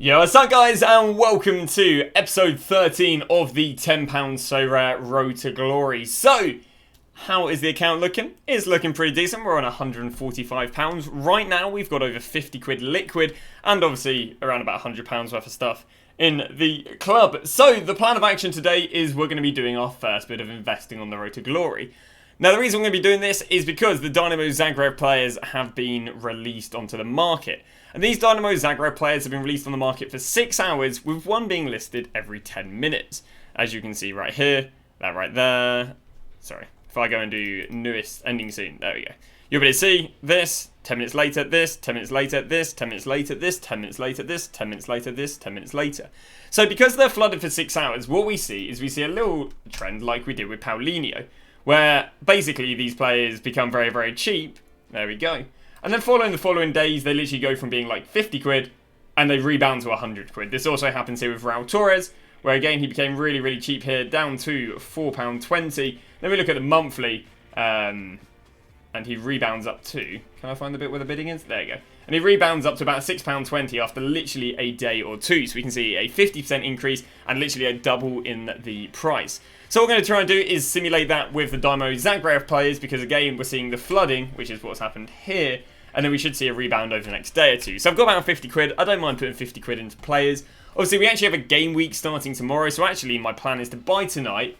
Yo, what's up guys, and welcome to episode 13 of the £10 SoRare Road to Glory. So, how is the account looking? It's looking pretty decent. We're on £145. Right now, we've got over 50 quid liquid, and obviously around about £100 worth of stuff in the club. So, the plan of action today is we're going to be doing our first bit of investing on the Road to Glory. Now, the reason we're going to be doing this is because the Dynamo Zagreb players have been released onto the market. And these Dynamo Zagreb players have been released on the market for 6 hours, with one being listed every 10 minutes. As you can see right here, that right there. Sorry, if I go and do newest ending soon, there we go. You'll be able to see this, 10 minutes later, this, 10 minutes later, this, 10 minutes later, this, 10 minutes later, this, 10 minutes later, this, 10 minutes later. So because they're flooded for 6 hours, what we see is we see a little trend like we did with Paulinho, where basically these players become very, very cheap. There we go. And then following the following days, they literally go from being like 50 quid and they rebound to 100 quid. This also happens here with Raul Torres, where again he became really, really cheap here, down to £4.20. Then we look at the monthly, and he rebounds up to, can I find the bit where the bidding is? There you go. And he rebounds up to about £6.20 after literally a day or two. So we can see a 50% increase and literally a double in the price. So what we're going to try and do is simulate that with the Dynamo Zagreb players, because again we're seeing the flooding, which is what's happened here, and then we should see a rebound over the next day or two. So I've got about 50 quid. I don't mind putting 50 quid into players. Obviously we actually have a game week starting tomorrow, so actually my plan is to buy tonight,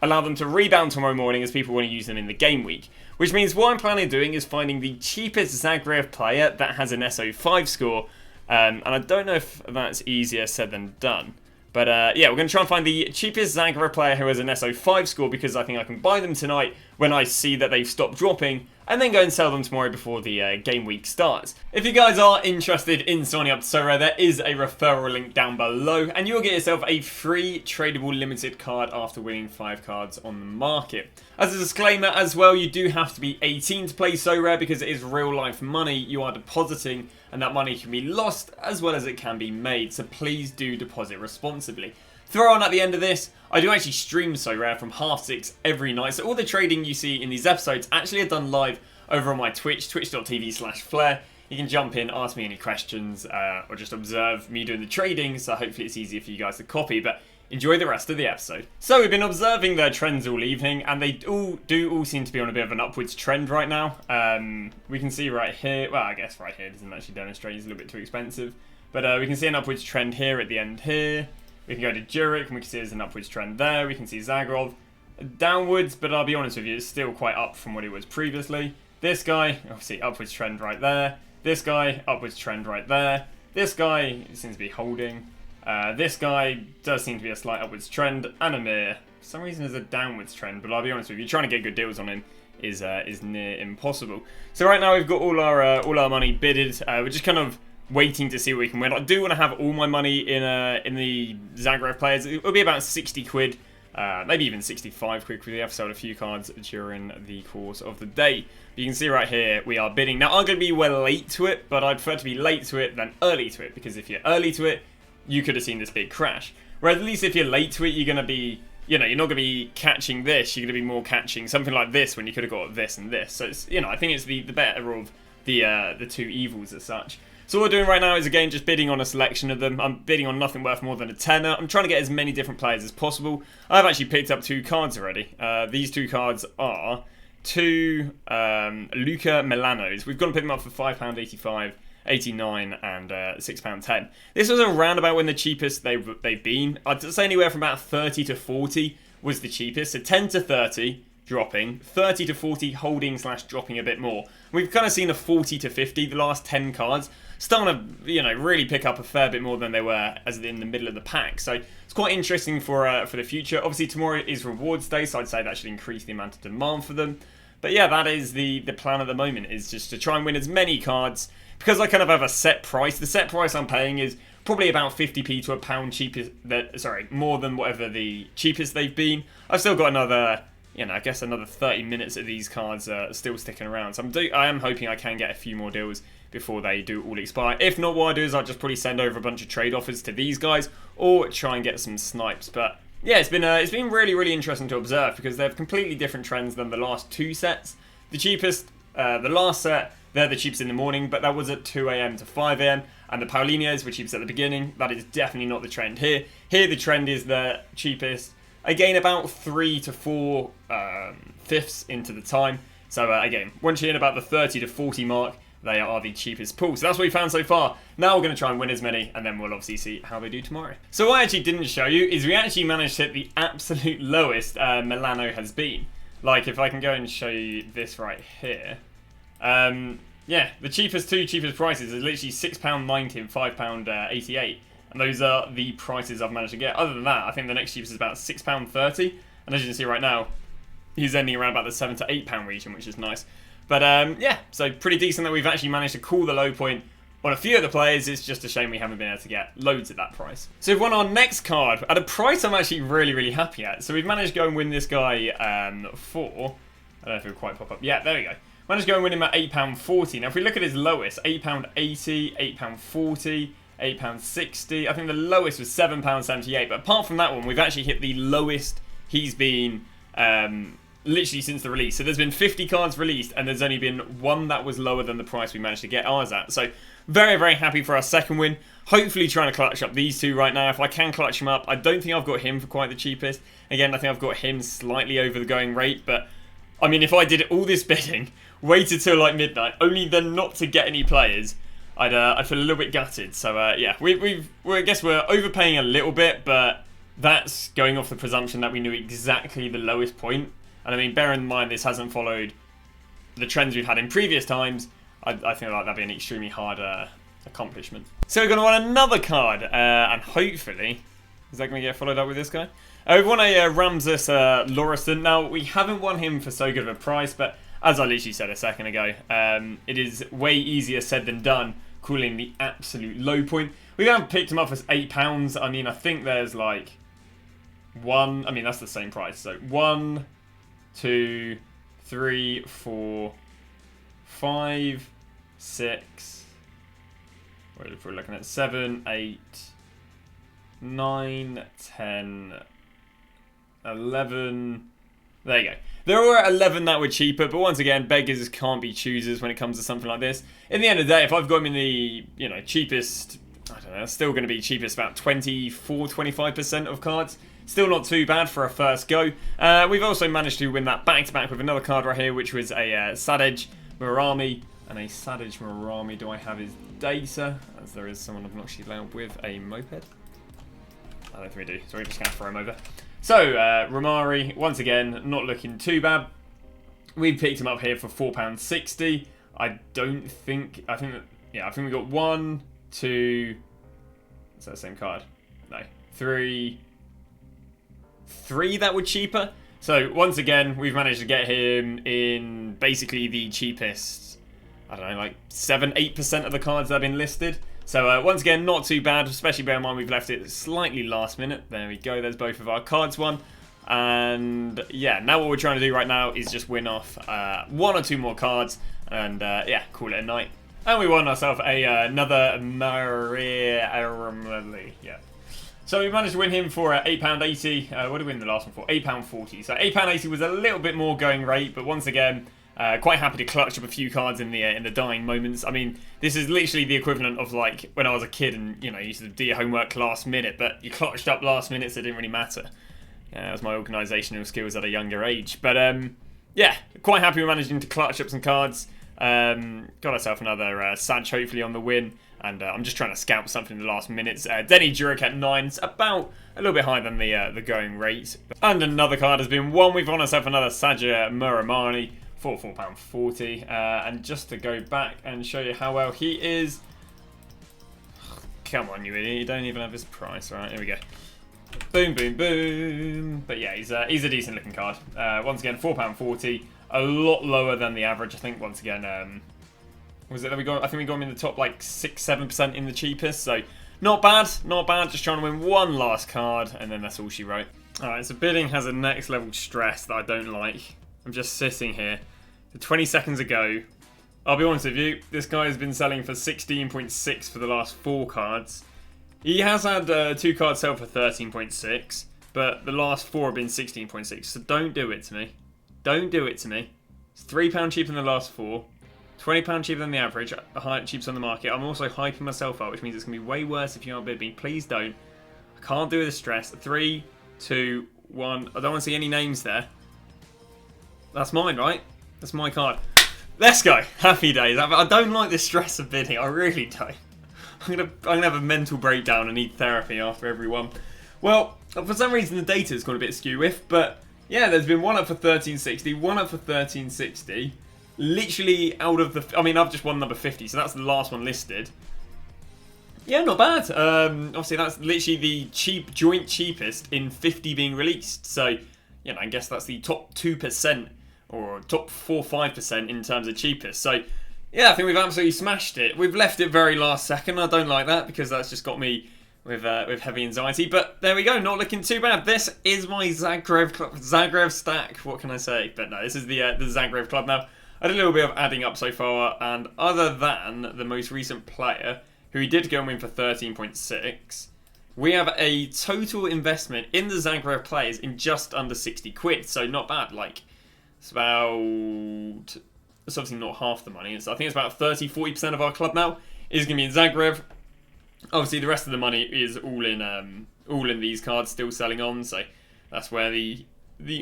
allow them to rebound tomorrow morning as people want to use them in the game week. Which means what I'm planning on doing is finding the cheapest Zagreb player that has an SO5 score, and I don't know if that's easier said than done. But yeah, we're going to try and find the cheapest Zagreb player who has an SO5 score, because I think I can buy them tonight when I see that they've stopped dropping, and then go and sell them tomorrow before the game week starts. If you guys are interested in signing up to SoRare, there is a referral link down below, and you will get yourself a free tradable limited card after winning 5 cards on the market. As a disclaimer as well, you do have to be 18 to play SoRare, because it is real life money you are depositing, and that money can be lost as well as it can be made, so please do deposit responsibly. Throw on at the end of this, I do actually stream SoRare from 6:30 every night, so all the trading you see in these episodes actually are done live over on my Twitch, twitch.tv/Flare. You can jump in, ask me any questions, or just observe me doing the trading, so hopefully it's easier for you guys to copy, but enjoy the rest of the episode. So we've been observing their trends all evening, and they all seem to be on a bit of an upwards trend right now. We can see right here, well I guess right here doesn't actually demonstrate, it's a little bit too expensive, but we can see an upwards trend here at the end here. We can go to Zurich and we can see there's an upwards trend there. We can see Zagreb downwards, but I'll be honest with you, it's still quite up from what it was previously. This guy, obviously upwards trend right there. This guy, upwards trend right there. This guy seems to be holding. This guy does seem to be a slight upwards trend. And Amir, for some reason, there's a downwards trend, but I'll be honest with you, trying to get good deals on him is near impossible. So right now we've got all our money bidded. We're just kind of waiting to see what we can win. I do want to have all my money in the Zagreb players. It'll be about 60 quid, maybe even 65 quid, because we have sold a few cards during the course of the day. But you can see right here, we are bidding. Now, I'm going to be well late to it, but I'd prefer to be late to it than early to it, because if you're early to it, you could have seen this big crash. Whereas at least if you're late to it, you're going to be, you know, you're not going to be catching this, you're going to be more catching something like this when you could have got this and this. So, it's, you know, I think it's the better of the two evils as such. So what we're doing right now is, again, just bidding on a selection of them. I'm bidding on nothing worth more than a tenner. I'm trying to get as many different players as possible. I've actually picked up 2 cards already. These 2 cards are 2 Luca Milanos. We've got to pick them up for £5.85, 89 and £6.10. This was around about when the cheapest they've been. I'd say anywhere from about 30 to 40 was the cheapest. So 10 to 30 dropping, 30 to 40 holding / dropping a bit more. We've kind of seen a 40 to 50, the last 10 cards, starting to, you know, really pick up a fair bit more than they were as in the middle of the pack. So it's quite interesting for the future. Obviously tomorrow is rewards day, so I'd say that should increase the amount of demand for them. But yeah, that is the plan at the moment, is just to try and win as many cards, because I kind of have a set price. The set price I'm paying is probably about 50p to £1 cheapest, more than whatever the cheapest they've been. I've still got another, you know, I guess another 30 minutes of these cards still sticking around. So I am hoping I can get a few more deals before they do all expire. If not, what I do is I'll just probably send over a bunch of trade offers to these guys, or try and get some snipes. But yeah, it's been really, really interesting to observe, because they have completely different trends than the last 2 sets. The cheapest, the last set, they're the cheapest in the morning, but that was at 2 a.m. to 5 a.m. And the Paulinos were cheapest at the beginning. That is definitely not the trend here. Here the trend is the cheapest, again, about 3 to 4 fifths into the time. So again, once you're in about the 30 to 40 mark, they are the cheapest pool. So that's what we found so far. Now we're going to try and win as many, and then we'll obviously see how they do tomorrow. So what I actually didn't show you is we actually managed to hit the absolute lowest Milano has been. Like, if I can go and show you this right here. Yeah, the cheapest prices is literally £6.90 and £5.88. And those are the prices I've managed to get. Other than that, I think the next cheapest is about £6.30. And as you can see right now, he's ending around about the £7 to £8 region, which is nice. But yeah, so pretty decent that we've actually managed to call the low point on a few of the players. It's just a shame we haven't been able to get loads at that price. So we've won our next card at a price I'm actually really happy at. So we've managed to go and win this guy for, I don't know if it'll quite pop up. Yeah, there we go. Managed to go and win him at £8.40. Now if we look at his lowest, £8.80, £8.40, £8.60. I think the lowest was £7.78. But apart from that one, we've actually hit the lowest he's been literally since the release. So there's been 50 cards released, and there's only been one that was lower than the price we managed to get ours at. So very happy for our second win. Hopefully trying to clutch up these two right now. If I can clutch him up, I don't think I've got him for quite the cheapest. Again, I think I've got him slightly over the going rate, but I mean, if I did all this bidding, waited till like midnight, only then not to get any players, I'd feel a little bit gutted. So yeah, I guess we're overpaying a little bit, but that's going off the presumption that we knew exactly the lowest point. And I mean, bear in mind, this hasn't followed the trends we've had in previous times. I think like that'd be an extremely hard accomplishment. So we're going to want another card, and hopefully, is that going to get followed up with this guy? We've won a Ramses Lauriston. Now, we haven't won him for so good of a price, but as I literally said a second ago, it is way easier said than done calling the absolute low point. We haven't picked him up as £8. I mean, I think there's like one, I mean, that's the same price. So 1, 2, 3, 4, 5, 6. What if we're looking at 7, 8, 9, 10, 11. There you go. There were 11 that were cheaper, but once again, beggars can't be choosers when it comes to something like this. In the end of the day, if I've got him in the, cheapest, I don't know, it's still going to be cheapest about 24, 25% of cards. Still not too bad for a first go. We've also managed to win that back-to-back with another card right here, which was a Sadej Murami. And a Sadej Murami, do I have his data? As there is someone I've not actually allowed with a moped. I don't think we do, so we're just going to throw him over. So, Romari, once again, not looking too bad. We picked him up here for £4.60. I think we got 1, 2, is that the same card? No, 3 that were cheaper. So, once again, we've managed to get him in basically the cheapest, I don't know, like 7-8% of the cards that have been listed. So once again, not too bad, especially bear in mind we've left it slightly last minute. There we go, there's both of our cards won. And yeah, now what we're trying to do right now is just win off 1 or 2 more cards and yeah, call it a night. And we won ourselves another Maria Aramali, yeah. So we managed to win him for £8.80. What did we win the last one for? £8.40. So £8.80 was a little bit more going rate, but once again, quite happy to clutch up a few cards in the dying moments. I mean, this is literally the equivalent of like when I was a kid and you used to do your homework last minute, but you clutched up last minute, so it didn't really matter. That was my organisational skills at a younger age. But yeah, quite happy we're managing to clutch up some cards. Got ourselves another Saj hopefully on the win, and I'm just trying to scout something in the last minutes. Denny Jurek at 9, it's about a little bit higher than the going rate. And another card has been won. We've won ourselves another Saja Muramani for £4.40. And just to go back and show you how well he is. Come on, you idiot. You don't even have his price. Right, here we go. Boom, boom, boom. But yeah, he's a decent looking card. Once again, £4.40. A lot lower than the average, I think. Once again, was it that we got? I think we got him in the top like 6-7% in the cheapest. So not bad, not bad. Just trying to win one last card, and then that's all she wrote. Alright, so bidding has a next level stress that I don't like. I'm just sitting here. 20 seconds ago, I'll be honest with you, this guy has been selling for 16.6 for the last 4 cards. He has had 2 cards sell for 13.6, but the last 4 have been 16.6. So don't do it to me. Don't do it to me. It's £3 cheaper than the last 4. £20 cheaper than the average, cheapest on the market. I'm also hyping myself up, which means it's going to be way worse if you aren't bidding. Please don't. I can't do the stress. 3, 2, 1. I don't want to see any names there. That's mine, right? That's my card. Let's go. Happy days. I don't like the stress of bidding. I really don't. I'm gonna have a mental breakdown and need therapy after every one. Well, for some reason the data's gone a bit skew with, but yeah, there's been one up for 1360, one up for 1360. Literally out of the... I mean, I've just won number 50, so that's the last one listed. Yeah, not bad. Obviously, that's literally the joint cheapest in 50 being released. So, you know, I guess that's the top 2% or top 4-5% in terms of cheapest. So, yeah, I think we've absolutely smashed it. We've left it very last second. I don't like that because that's just got me with heavy anxiety. But there we go, not looking too bad. This is my Zagreb stack. What can I say? But no, this is the Zagreb club now. I did a little bit of adding up so far, and other than the most recent player, who he did go and win for 13.6, we have a total investment in the Zagreb players in just under 60 quid. So not bad. Like, it's about... It's obviously not half the money. I think it's about 30-40% of our club now is going to be in Zagreb. Obviously, the rest of the money is all in these cards still selling on. So that's where the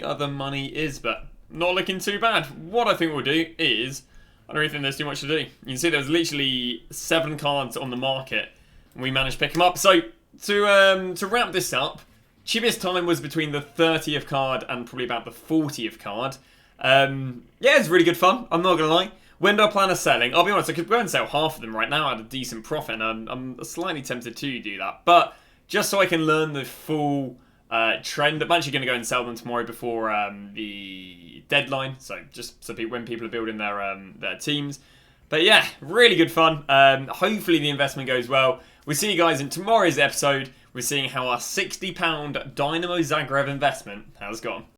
other money is, but not looking too bad. What I think we'll do is, I don't really think there's too much to do. You can see there's literally 7 cards on the market, and we managed to pick them up. So to wrap this up, cheapest time was between the 30th card and probably about the 40th card. Yeah, it's really good fun. I'm not gonna lie. When do I plan on selling? I'll be honest, I could go and sell half of them right now at a decent profit, and I'm slightly tempted to do that. But just so I can learn the full trend, I'm actually going to go and sell them tomorrow before the deadline. So just so when people are building their teams. But yeah, really good fun. Hopefully the investment goes well. We'll see you guys in tomorrow's episode. We're seeing how our £60 Dynamo Zagreb investment has gone.